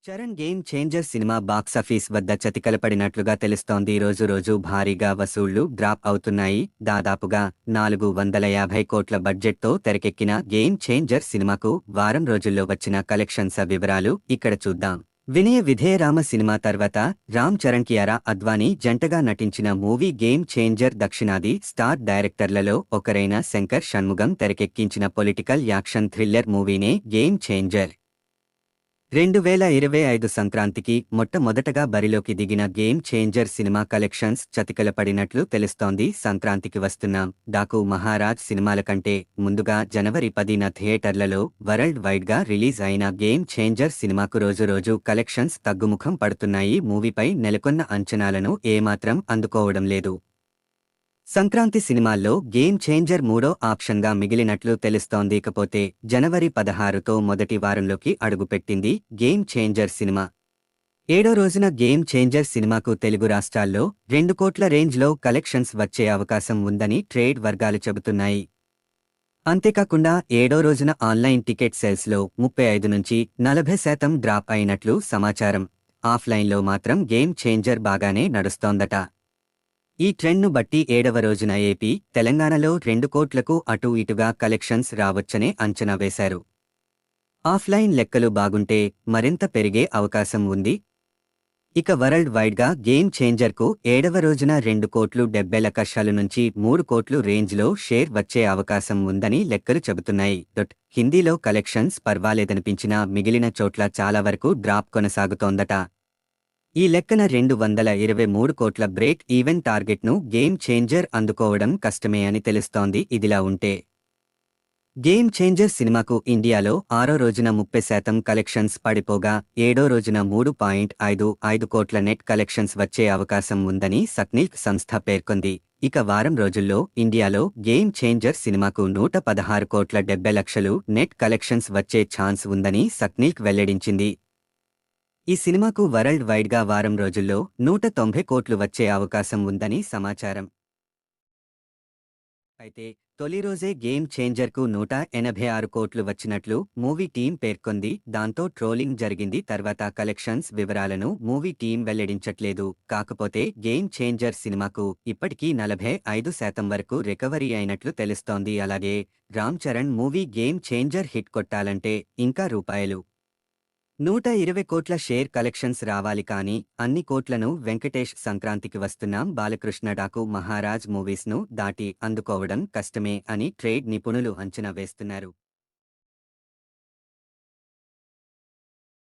Charan game changer cinema box office వద్ద చతికిలపడినట్లుగా తెలుస్తోంది. రోజు రోజు భారీగా వసూళ్లు డ్రాప్ అవుతున్నాయి. దాదాపుగా 450 కోట్ల బడ్జెట్తో తెరకెక్కిన గేమ్ చేంజర్ సినిమాకు వారం రోజుల్లో వచ్చిన కలెక్షన్స్ వివరాలు ఇక్కడ చూద్దాం. వినయ విధేయరామ సినిమా తర్వాత రామ్ చరణ్ కియారా అద్వానీ జంటగా నటించిన మూవీ గేమ్ చేంజర్ దక్షిణాది స్టార్ డైరెక్టర్లలో ఒకరైన శంకర్ షణ్ముగం తెరకెక్కించిన పొలిటికల్ యాక్షన్ థ్రిల్లర్ మూవీనే గేమ్ చేంజర్. 2025 సంక్రాంతికి మొట్టమొదటగా బరిలోకి దిగిన గేమ్ చేంజర్ సినిమా కలెక్షన్స్ చతికిలపడినట్లు తెలుస్తోంది. సంక్రాంతికి వస్తున్న డాకు మహారాజ్ సినిమాల కంటే ముందుగా జనవరి 10న థియేటర్లలో వరల్డ్ వైడ్గా రిలీజ్ అయిన గేమ్ చేంజర్ సినిమాకు రోజురోజు కలెక్షన్స్ తగ్గుముఖం పడుతున్నాయి. మూవీపై నెలకొన్న అంచనాలను ఏమాత్రం అందుకోవడం లేదు. సంక్రాంతి సినిమాల్లో గేమ్ చేంజర్ మూడో ఆప్షన్గా మిగిలినట్లు తెలుస్తోంది. ఇకపోతే జనవరి 16తో మొదటి వారంలోకి అడుగుపెట్టింది గేమ్ చేంజర్ సినిమా. ఏడో రోజున గేమ్ చేంజర్ సినిమాకు తెలుగు రాష్ట్రాల్లో 2 కోట్ల రేంజ్లో కలెక్షన్స్ వచ్చే అవకాశం ఉందని ట్రేడ్ వర్గాలు చెబుతున్నాయి. అంతేకాకుండా ఏడో రోజున ఆన్లైన్ టికెట్ సేల్స్లో 35 నుంచి 40% డ్రాప్ అయినట్లు సమాచారం. ఆఫ్లైన్లో మాత్రం గేమ్ చేంజర్ బాగానే నడుస్తోందట. ఈ ట్రెండ్ను బట్టి ఏడవ రోజున ఏపీ, తెలంగాణలో 2 కోట్లకు అటూ ఇటుగా కలెక్షన్స్ రావచ్చనే అంచనా వేశారు. ఆఫ్లైన్ లెక్కలు బాగుంటే మరింత పెరిగే అవకాశం ఉంది. ఇక వరల్డ్ వైడ్గా గేమ్ చేంజర్కు ఏడవ రోజున 2,70,00,000 నుంచి 3 కోట్లు రేంజ్లో షేర్ వచ్చే అవకాశం ఉందని లెక్కలు చెబుతున్నాయి. హిందీలో కలెక్షన్స్ పర్వాలేదనిపించినా మిగిలిన చోట్ల చాలా వరకు డ్రాప్ కొనసాగుతోందట. ఈ లెక్కన 223 కోట్ల బ్రేక్ ఈవెన్ టార్గెట్ను గేమ్ చేంజర్ అందుకోవడం కష్టమే అని తెలుస్తోంది. ఇదిలా ఉంటే గేమ్ చేంజర్ సినిమాకు ఇండియాలో ఆరో రోజున 30% కలెక్షన్స్ పడిపోగా ఏడో రోజున 3.55 కోట్ల నెట్ కలెక్షన్స్ వచ్చే అవకాశం ఉందని సక్నిల్క్ సంస్థ పేర్కొంది. ఇక వారం రోజుల్లో ఇండియాలో గేమ్ చేంజర్ సినిమాకు 116 కోట్ల 70 లక్షలు నెట్ కలెక్షన్స్ వచ్చే ఛాన్స్ ఉందని సక్నిల్క్ వెల్లడించింది. ఈ సినిమాకు వరల్డ్ వైడ్గా వారం రోజుల్లో 190 కోట్లు వచ్చే అవకాశం ఉందని సమాచారం. అయితే తొలి రోజే గేమ్ చేంజర్కు 186 కోట్లు వచ్చినట్లు మూవీ టీం పేర్కొంది. దాంతో ట్రోలింగ్ జరిగింది. తర్వాత కలెక్షన్స్ వివరాలను మూవీ టీం వెల్లడించట్లేదు. కాకపోతే గేమ్ చేంజర్ సినిమాకు ఇప్పటికీ 45% వరకు రికవరీ అయినట్లు తెలుస్తోంది. అలాగే Ram Charan movie game changer hit కొట్టాలంటే ఇంకా ₹120 కోట్ల షేర్ కలెక్షన్స్ రావాలి. కానీ అన్ని కోట్లను వెంకటేష్ సంక్రాంతికి వస్తున్నాం బాలకృష్ణ డాకు మహారాజ్ మూవీస్ను దాటి అందుకోవడం కష్టమే అని ట్రేడ్ నిపుణులు అంచనా వేస్తున్నారు.